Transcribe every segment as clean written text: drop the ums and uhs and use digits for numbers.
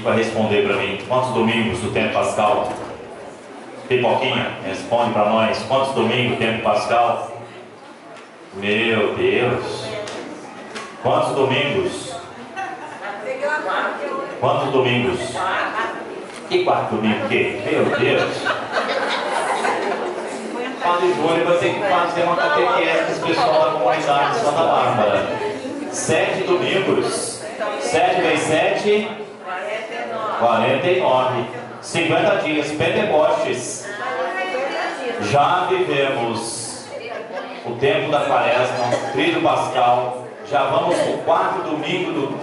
vai responder para mim. Quantos domingos do tempo pascal? Pipoquinha, responde para nós. Quantos domingos do tempo pascal? Meu Deus! Quantos domingos? Quantos domingos? E 4 domingos o quê? Meu Deus! Padre Júlio vai ter que fazer uma catequese com os pessoal da comunidade de Santa Bárbara. 7 domingos. 7 vezes 7, 49. 50 dias. Pentecostes. Já vivemos o tempo da quaresma, tríduo pascal. Já vamos para o 4º domingo do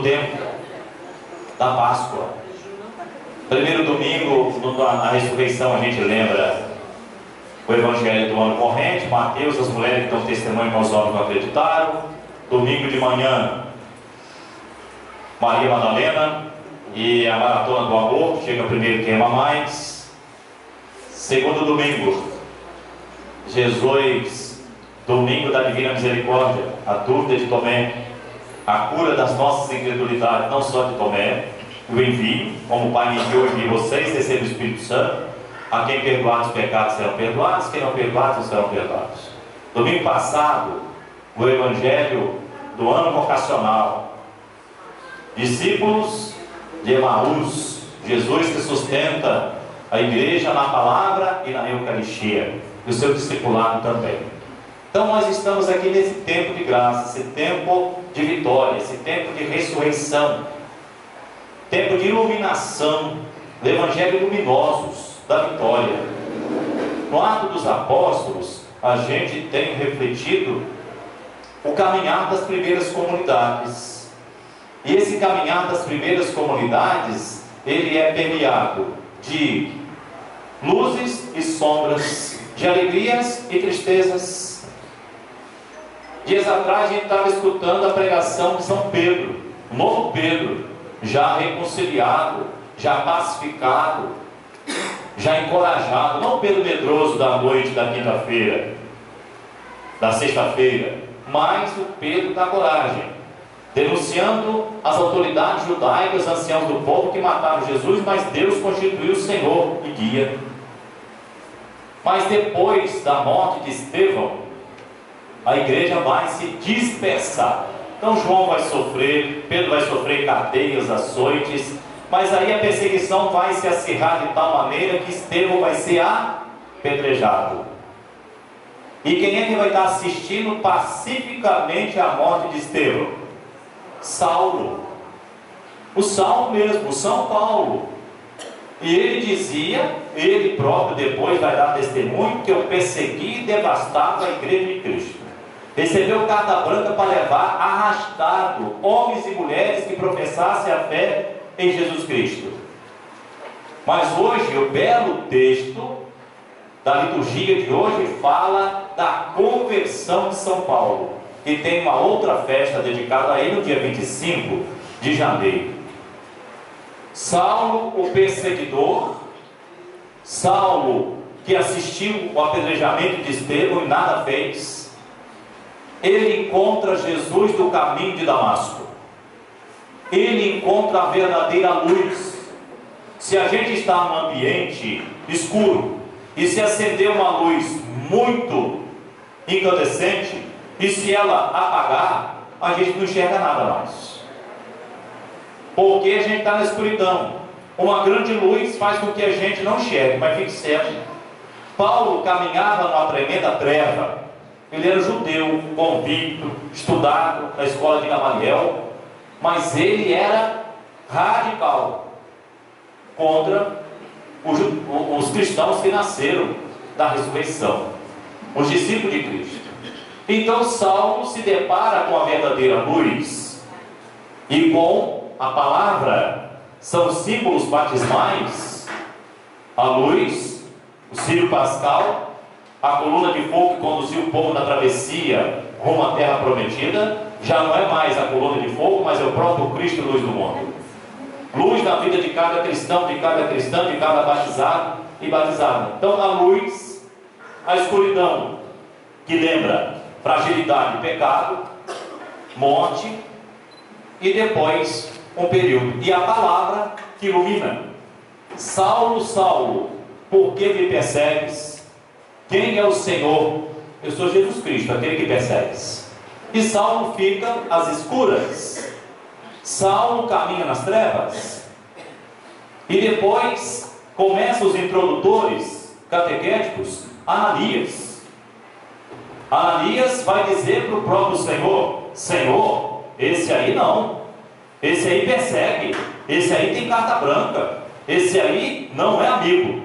tempo da Páscoa. Primeiro domingo, na ressurreição, a gente lembra o Evangelho do ano corrente, Mateus, as mulheres que dão testemunho com os homens que não acreditaram. Domingo de manhã, Maria Madalena e a maratona do amor, chega primeiro quem ama mais. Segundo domingo, Jesus, domingo da Divina Misericórdia, a dúvida de Tomé, a cura das nossas incredulidades, não só de Tomé, o envio, como o Pai me enviou, envio vocês, recebem o Espírito Santo. A quem perdoar os pecados serão perdoados, quem não perdoar serão perdoados. Domingo passado, o Evangelho do ano vocacional. Discípulos de Emaús, Jesus que sustenta a igreja na palavra e na Eucaristia, e o seu discipulado também. Então nós estamos aqui nesse tempo de graça, esse tempo de vitória, esse tempo de ressurreição, tempo de iluminação, do Evangelho luminosos da vitória. No Atos dos Apóstolos, a gente tem refletido o caminhar das primeiras comunidades. E esse caminhar das primeiras comunidades, ele é permeado de luzes e sombras, de alegrias e tristezas. Dias atrás a gente estava escutando a pregação de São Pedro, o novo Pedro, já reconciliado, já pacificado, já encorajado, não pelo medroso da noite da quinta-feira, da sexta-feira, mas o Pedro da coragem, denunciando as autoridades judaicas, anciãos do povo que mataram Jesus, mas Deus constituiu o Senhor e guia. Mas depois da morte de Estevão, a igreja vai se dispersar. Então João vai sofrer, Pedro vai sofrer cadeias, açoites, mas aí a perseguição vai se acirrar de tal maneira que Estevão vai ser apedrejado. E quem é que vai estar assistindo pacificamente à morte de Estevão? Saulo. O Saulo mesmo, o São Paulo. E ele dizia, ele próprio depois vai dar testemunho, que eu persegui e devastava a igreja de Cristo. Recebeu carta branca para levar arrastado homens e mulheres que professassem a fé em Jesus Cristo. Mas hoje o belo texto da liturgia de hoje fala da conversão de São Paulo, que tem uma outra festa dedicada a ele no dia 25 de janeiro. Saulo, o perseguidor, Saulo, que assistiu o apedrejamento de Estevão e nada fez, ele encontra Jesus do caminho de Damasco. Ele encontra a verdadeira luz. Se a gente está num ambiente escuro e se acender uma luz muito incandescente, e se ela apagar, a gente não enxerga nada mais, porque a gente está na escuridão. Uma grande luz faz com que a gente não enxergue, mas fique certo, Paulo caminhava numa tremenda treva. Ele era judeu, convicto, estudado na escola de Gamaliel, mas ele era radical contra os cristãos que nasceram da ressurreição, os discípulos de Cristo. Então Saulo se depara com a verdadeira luz e com a palavra. São símbolos batismais: a luz, o círio pascal, a coluna de fogo que conduziu o povo na travessia rumo à terra prometida. Já não é mais a coluna de fogo, mas é o próprio Cristo, luz do mundo. Luz na vida de cada cristão, de cada cristã, de cada batizado e batizada. Então na luz, a escuridão, que lembra fragilidade e pecado, morte, e depois um período. E a palavra que ilumina: Saulo, Saulo, por que me persegues? Quem é o Senhor? Eu sou Jesus Cristo, aquele que persegues. E Saulo fica às escuras. Saulo caminha nas trevas. E depois começam os introdutores catequéticos. Ananias. Ananias vai dizer para o próprio Senhor: Senhor, esse aí não, esse aí persegue, esse aí tem carta branca, esse aí não é amigo.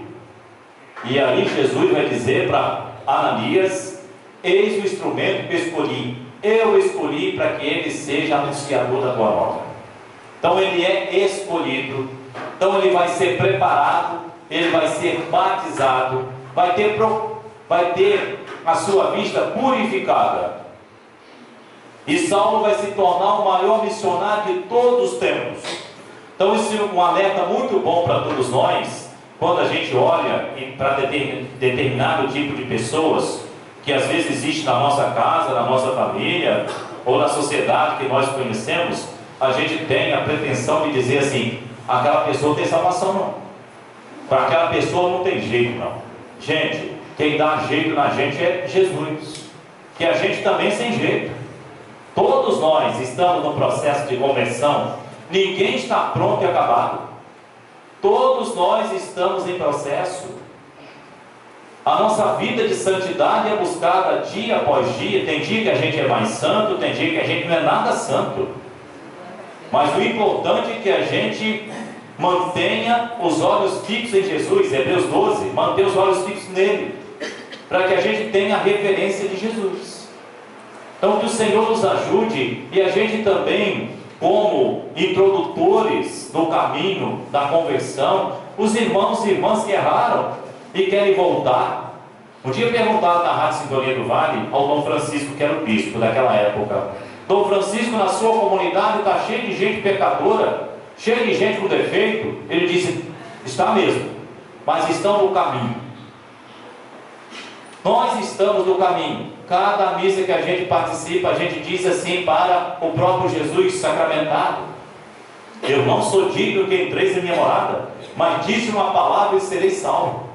E aí Jesus vai dizer para Ananias: eis o instrumento que eu escolhi para que ele seja anunciador da tua obra. Então ele é escolhido, então ele vai ser preparado, ele vai ser batizado, vai ter a sua vista purificada. E Saulo vai se tornar o maior missionário de todos os tempos. Então isso é um alerta muito bom para todos nós, quando a gente olha para determinado tipo de pessoas que às vezes existe na nossa casa, na nossa família, ou na sociedade que nós conhecemos. A gente tem a pretensão de dizer assim: aquela pessoa não tem salvação não, para aquela pessoa não tem jeito não. Gente, quem dá jeito na gente é Jesus, que a gente também sem jeito. Todos nós estamos no processo de conversão. Ninguém está pronto e acabado. Todos nós estamos em processo. A nossa vida de santidade é buscada dia após dia. Tem dia que a gente é mais santo, tem dia que a gente não é nada santo. Mas o importante é que a gente mantenha os olhos fixos em Jesus. Hebreus 12, manter os olhos fixos nele, para que a gente tenha a referência de Jesus. Então que o Senhor nos ajude, e a gente também, como introdutores do caminho da conversão, os irmãos e irmãs que erraram e querem voltar. Um dia perguntaram na Rádio Sintonia do Vale ao Dom Francisco, que era o bispo daquela época: Dom Francisco, na sua comunidade está cheio de gente pecadora, cheio de gente com defeito. Ele disse: está mesmo, mas estão no caminho. Nós estamos no caminho. Cada missa que a gente participa, a gente diz assim para o próprio Jesus sacramentado: eu não sou digno que entreis em minha morada, mas disse uma palavra e serei salvo.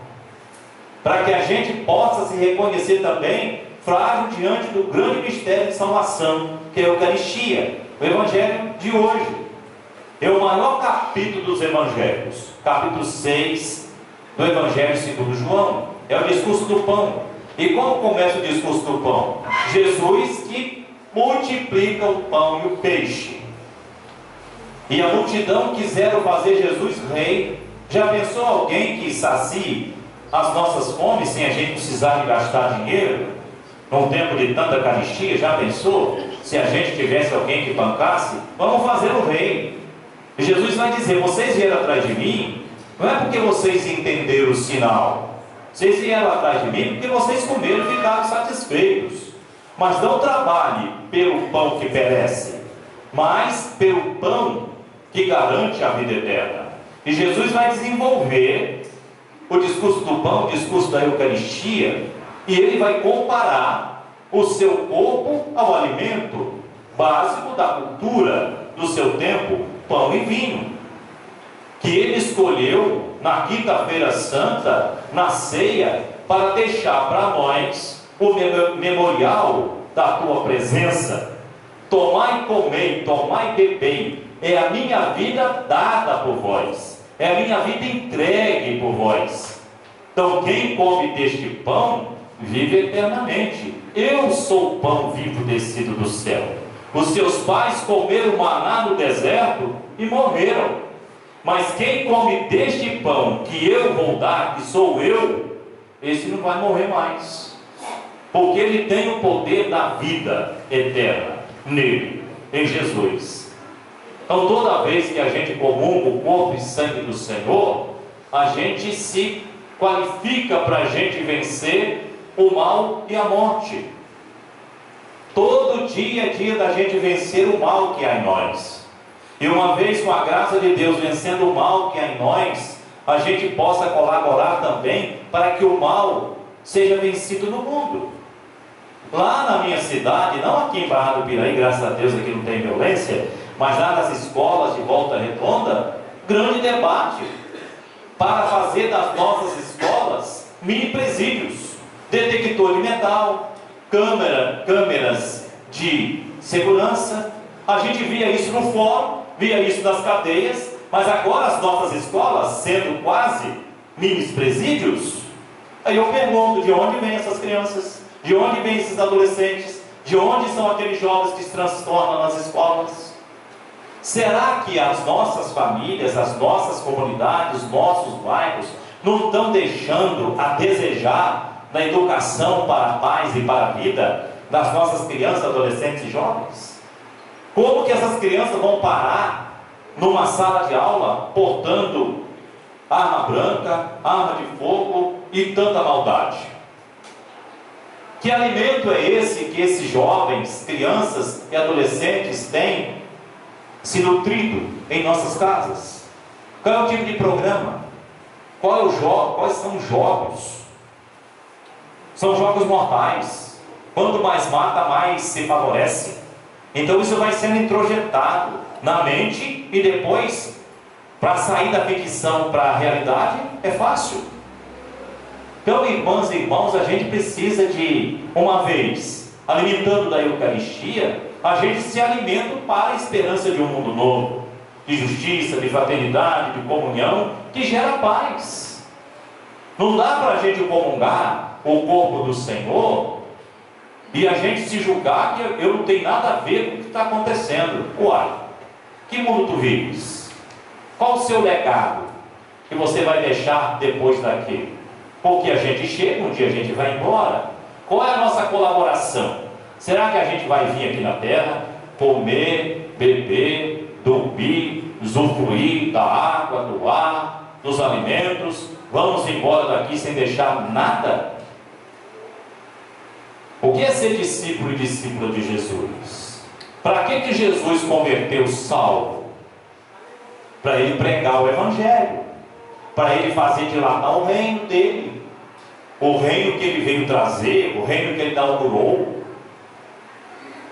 Para que a gente possa se reconhecer também frágil diante do grande mistério de salvação, que é a Eucaristia. O Evangelho de hoje é o maior capítulo dos Evangelhos, capítulo 6 do Evangelho segundo João. É o discurso do pão. E como começa o discurso do pão? Jesus que multiplica o pão e o peixe. E a multidão quiseram fazer Jesus rei. Já pensou alguém que sacie as nossas fomes sem a gente precisar de gastar dinheiro? Num tempo de tanta caristia, já pensou? Se a gente tivesse alguém que bancasse, vamos fazer o rei. E Jesus vai dizer: vocês vieram atrás de mim, não é porque vocês entenderam o sinal. Vocês vieram atrás de mim porque vocês comeram e ficaram satisfeitos. Mas não trabalhe pelo pão que perece, mas pelo pão que garante a vida eterna. E Jesus vai desenvolver o discurso do pão, o discurso da Eucaristia, e ele vai comparar o seu corpo ao alimento básico da cultura do seu tempo, pão e vinho, que ele escolheu na quinta-feira santa, na ceia, para deixar para nós o memorial da tua presença. Tomai e comei, tomai e bebei, é a minha vida dada por vós, é a minha vida entregue por vós. Então quem come deste pão vive eternamente. Eu sou o pão vivo descido do céu. Os seus pais comeram maná no deserto e morreram. Mas quem come deste pão que eu vou dar, que sou eu, esse não vai morrer mais, porque ele tem o poder da vida eterna nele, em Jesus. Então toda vez que a gente comunga o corpo e sangue do Senhor, a gente se qualifica para a gente vencer o mal e a morte. Todo dia é dia da gente vencer o mal que há em nós. E uma vez, com a graça de Deus, vencendo o mal que há em nós, a gente possa colaborar também para que o mal seja vencido no mundo. Lá na minha cidade, não aqui em Barra do Piraí, graças a Deus aqui não tem violência, mas lá nas escolas de Volta Redonda, grande debate para fazer das nossas escolas mini presídios, detector de metal, câmeras de segurança. A gente via isso no fórum, via isso nas cadeias, mas agora as nossas escolas sendo quase mini presídios. Aí eu pergunto, de onde vêm essas crianças? De onde vêm esses adolescentes? De onde são aqueles jovens que se transtornam nas escolas? Será que as nossas famílias, as nossas comunidades, os nossos bairros não estão deixando a desejar na educação para a paz e para a vida das nossas crianças, adolescentes e jovens? Como que essas crianças vão parar numa sala de aula portando arma branca, arma de fogo e tanta maldade? Que alimento é esse que esses jovens, crianças e adolescentes têm se nutrido em nossas casas? Qual é o tipo de programa? Quais são os jogos? São jogos mortais. Quanto mais mata, mais se favorece. Então isso vai sendo introjetado na mente e depois, para sair da ficção para a realidade, é fácil. Então, irmãs e irmãos, a gente precisa de, uma vez, alimentando da Eucaristia, a gente se alimenta para a esperança de um mundo novo, de justiça, de fraternidade, de comunhão, que gera paz. Não dá para a gente comungar o corpo do Senhor e a gente se julgar que eu não tenho nada a ver com o que está acontecendo. Uai, que mundo tu vives? Qual o seu legado que você vai deixar depois daqui? Porque a gente chega, um dia a gente vai embora. Qual é a nossa colaboração? Será que a gente vai vir aqui na terra, comer, beber, dormir, usufruir da água, do ar, dos alimentos, vamos embora daqui sem deixar nada? O que é ser discípulo e discípula de Jesus? Para que Jesus converteu Saulo? Para ele pregar o Evangelho, para ele fazer dilatar o reino dele, o reino que ele veio trazer, o reino que ele inaugurou.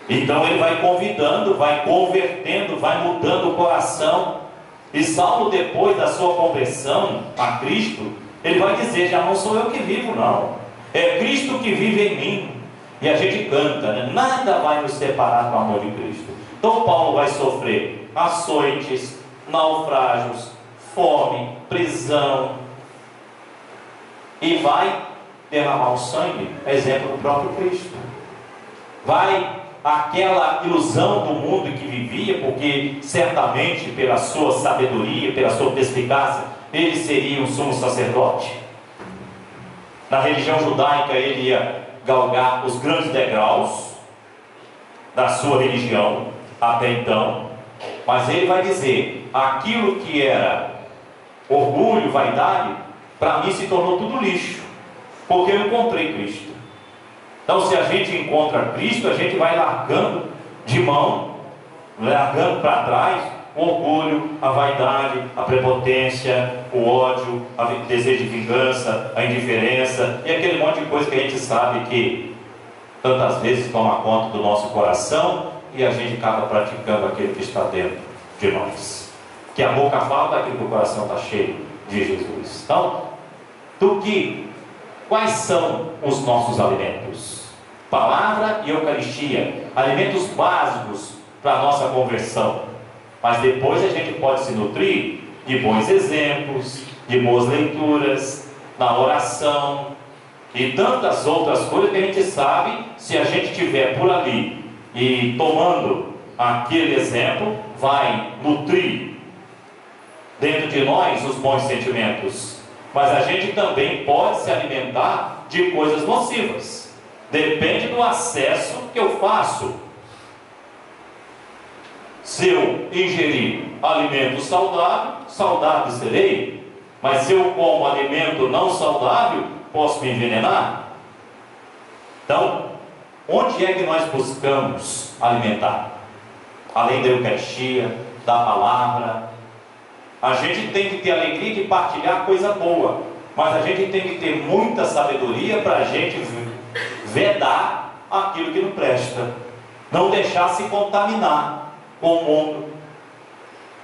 Então ele vai convidando, vai convertendo, vai mudando o coração. E Saulo, depois da sua conversão a Cristo, ele vai dizer: já não sou eu que vivo, não, é Cristo que vive em mim. E a gente canta, né? Nada vai nos separar do amor de Cristo. Então Paulo vai sofrer açoites, naufrágios, fome, prisão, e vai derramar o sangue, exemplo do próprio Cristo. Vai aquela ilusão do mundo que vivia, porque certamente pela sua sabedoria, pela sua perspicácia, ele seria um sumo sacerdote. Na religião judaica ele ia galgar os grandes degraus da sua religião até então, mas ele vai dizer: aquilo que era orgulho, vaidade, para mim se tornou tudo lixo, porque eu encontrei Cristo. Então, se a gente encontra Cristo, a gente vai largando de mão, largando para trás o orgulho, a vaidade, a prepotência, o ódio, o desejo de vingança, a indiferença e aquele monte de coisa que a gente sabe que tantas vezes toma conta do nosso coração e a gente acaba praticando aquilo que está dentro de nós. Que a boca fala daquilo que o coração está cheio de Jesus. Então, quais são os nossos alimentos? Palavra e Eucaristia, alimentos básicos para a nossa conversão. Mas depois a gente pode se nutrir de bons exemplos, de boas leituras, na oração e tantas outras coisas que a gente sabe, se a gente estiver por ali e tomando aquele exemplo, vai nutrir dentro de nós os bons sentimentos. Mas a gente também pode se alimentar de coisas nocivas. Depende do acesso que eu faço. Se eu ingerir alimento saudável, saudável serei. Mas se eu como alimento não saudável, posso me envenenar. Então, onde é que nós buscamos alimentar? Além da Eucaristia, da palavra, a gente tem que ter alegria de partilhar coisa boa, mas a gente tem que ter muita sabedoria para a gente vedar aquilo que não presta, não deixar se contaminar. com o mundo.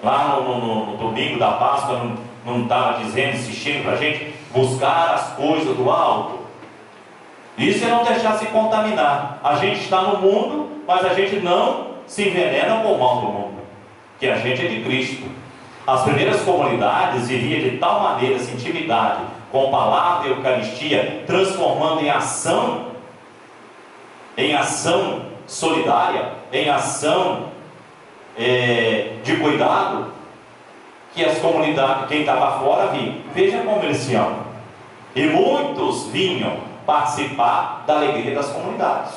Lá no domingo da Páscoa, não estava dizendo, insistindo para a gente buscar as coisas do alto. Isso é não deixar se contaminar. A gente está no mundo, mas a gente não se envenena com o mal do mundo, que a gente é de Cristo. As primeiras comunidades viviam de tal maneira essa intimidade com a palavra e a Eucaristia, transformando em ação solidária, em ação de cuidado, que as comunidades, quem estava fora, via. Veja como eles se amam. E muitos vinham participar da alegria das comunidades.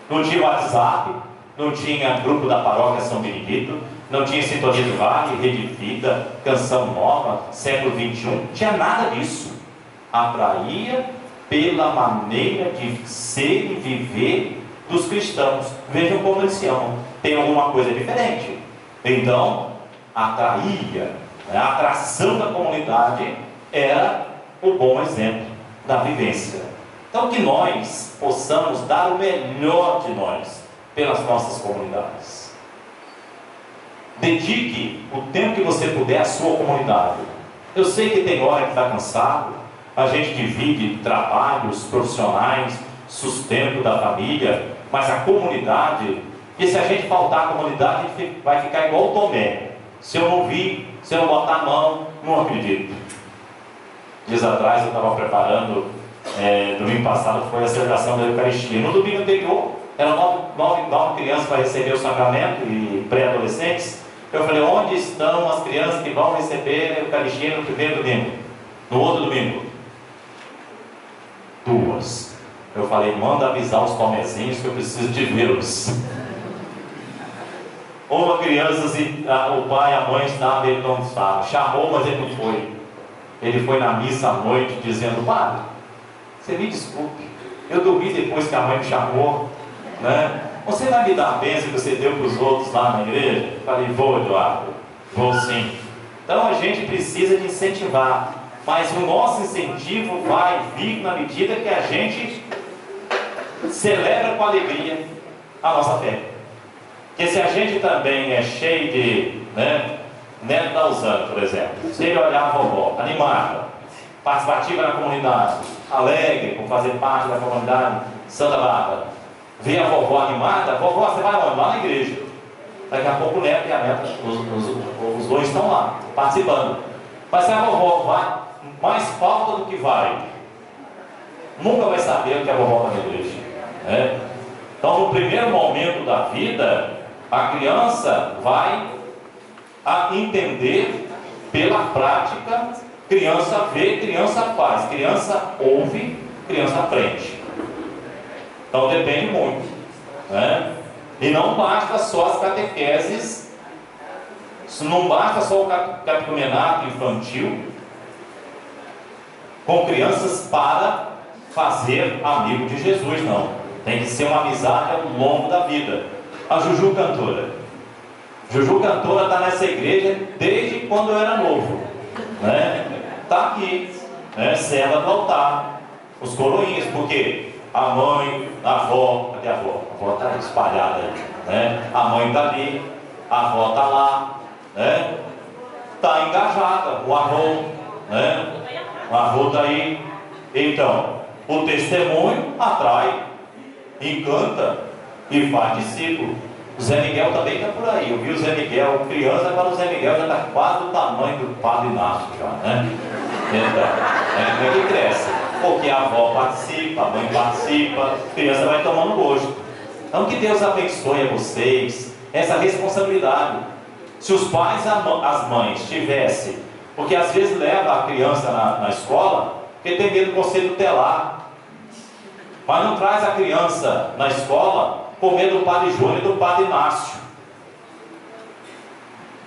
Não tinha WhatsApp, não tinha grupo da paróquia São Benedito, não tinha Sintonia do Vale, Rede Vida, Canção Nova, século XXI, não tinha nada disso. Atraía pela maneira de ser e viver dos cristãos. Vejam como eles se amam. Tem alguma coisa diferente. Então, atraía, a atração da comunidade era o bom exemplo da vivência. Então, que nós possamos dar o melhor de nós pelas nossas comunidades. Dedique o tempo que você puder à sua comunidade. Eu sei que tem hora que está cansado, a gente divide trabalhos profissionais, sustento da família, mas a comunidade, e se a gente faltar à comunidade, a gente vai ficar igual o Tomé. Se eu não vir, se eu não botar a mão, não acredito. Dias atrás eu estava preparando, domingo passado foi a celebração da Eucaristia. No domingo anterior, eram nove crianças para receber o sacramento e pré-adolescentes. Eu falei, onde estão as crianças que vão receber a Eucaristia no primeiro domingo? No outro domingo? 2. Eu falei, manda avisar os tomezinhos que eu preciso de vê-los. Uma criança, o pai e a mãe estavam, ele não estava. Chamou, mas ele não foi. Ele foi na missa à noite dizendo, padre, você me desculpe, eu dormi depois que a mãe me chamou, né? Você vai me dar a bênção que você deu para os outros lá na igreja? Eu falei, vou, Eduardo, vou sim. Então a gente precisa de incentivar, mas o nosso incentivo vai vir na medida que a gente celebra com alegria a nossa fé. Porque se a gente também é cheio de, Neto da Usana, por exemplo, se ele olhar a vovó, animada, participativa na comunidade, alegre por fazer parte da comunidade Santa Bárbara, vê a vovó animada, vovó, você vai onde? Lá na igreja. Daqui a pouco o neto e a neta, os dois estão lá, participando. Mas se a vovó vai, mais falta do que vai, nunca vai saber o que a vovó está na igreja. Né? Então, no primeiro momento da vida, a criança vai a entender pela prática. Criança vê, criança faz, criança ouve, criança aprende. Então depende muito, né? E não basta só as catequeses, não basta só o catecumenato infantil com crianças para fazer amigo de Jesus, não. Tem que ser uma amizade ao longo da vida. A Juju Cantora está nessa igreja desde quando eu era novo, né? Está aqui, né? Serva do altar, os coroinhas, porque a mãe, a avó, cadê a avó? A avó está espalhada aí, né? A mãe está ali, a avó está lá, né? Está engajada, o avô, né? O avô está aí. Então, o testemunho atrai, encanta e faz discípulo. O Zé Miguel também está por aí. Eu vi o Zé Miguel criança, agora o Zé Miguel já está quase do tamanho do Padre Inácio já, né? Então, é que cresce. Porque a avó participa, a mãe participa, a criança vai tomando gosto. Então que Deus abençoe a vocês essa responsabilidade. Se os pais e as mães tivessem, porque às vezes leva a criança na escola, porque tem medo do conselho tutelar, mas não traz a criança na escola com medo do Padre Júnior e do Padre Inácio,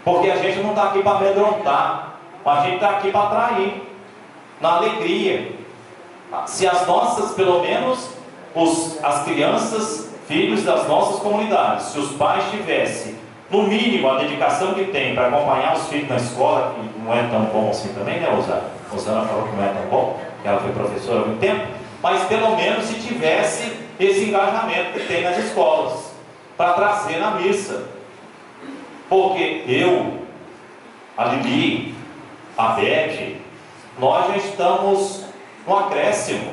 porque a gente não está aqui para amedrontar, a gente está aqui para atrair na alegria. Se as nossas, pelo menos as crianças, filhos das nossas comunidades, se os pais tivessem no mínimo a dedicação que tem para acompanhar os filhos na escola, que não é tão bom assim também, né, Rosana? Rosana falou que não é tão bom, que ela foi professora há muito tempo, mas pelo menos se tivesse esse engajamento que tem nas escolas para trazer na missa. Porque eu, a Lili, a Beth, nós já estamos no acréscimo.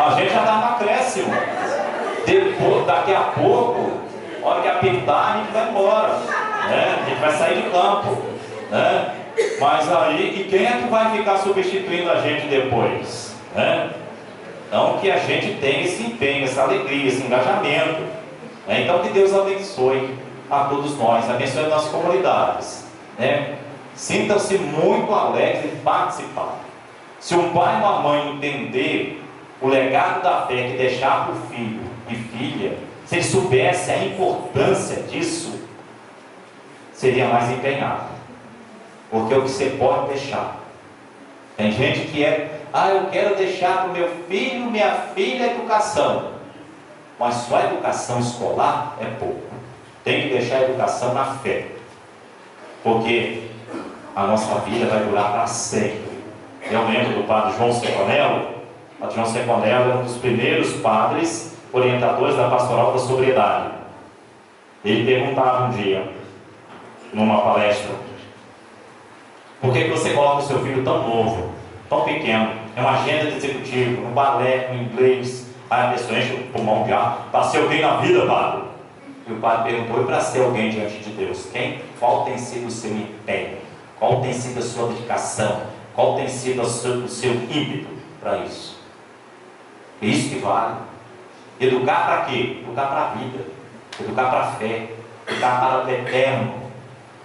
A gente já está no acréscimo. Depois, daqui a pouco, a hora que apertar, a gente vai embora, né? A gente vai sair de campo, né? Mas aí, e quem é que vai ficar substituindo a gente depois, né? Então, que a gente tenha esse empenho, essa alegria, esse engajamento, né? Então, que Deus abençoe a todos nós, abençoe as nossas comunidades, né? Sintam-se muito alegres em participar. Se um pai e uma mãe entender o legado da fé que deixar para o filho e filha, se ele soubesse a importância disso, seria mais empenhado. Porque o que você pode deixar. Tem gente que eu quero deixar para o meu filho, minha filha, educação. Mas só a educação escolar é pouco. Tem que deixar a educação na fé. Porque a nossa vida vai durar para sempre. Eu lembro do padre João Seconello. O padre João Seconello era um dos primeiros padres orientadores da pastoral da sobriedade. Ele perguntava um dia, numa palestra, por que você coloca o seu filho tão novo, tão pequeno, em uma agenda de executivo, no balé, no inglês? Aí a pessoa enche o pulmão de ar, para ser alguém na vida, padre. E o padre perguntou, e para ser alguém diante de Deus, qual tem sido o seu empenho? Qual tem sido a sua dedicação? Qual tem sido o seu ímpeto para isso? É isso que vale. Educar para quê? Educar para a vida, educar para a fé, educar para o eterno.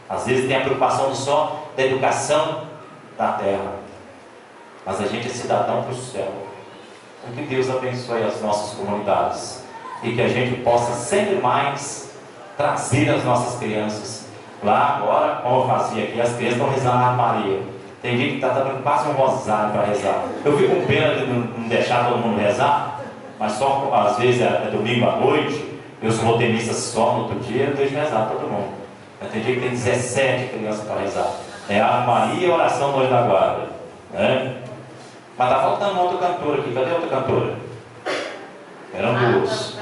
Às vezes tem a preocupação só da educação da terra, mas a gente é cidadão para o céu. Então, que Deus abençoe as nossas comunidades e que a gente possa sempre mais trazer as nossas crianças. Lá agora, como eu fazia aqui, as crianças estão rezando a Ave Maria. Tem gente que está dando quase um rosário para rezar. Eu fico com pena de não deixar todo mundo rezar, mas só às vezes é domingo à noite, e os rotenistas só no outro dia, eu deixo rezar todo mundo. Tem dia que tem 17 crianças para rezar. É a Ave Maria e a oração do anjo da guarda, né? Mas está faltando uma outra cantora aqui. Cadê a outra cantora? Eram duas.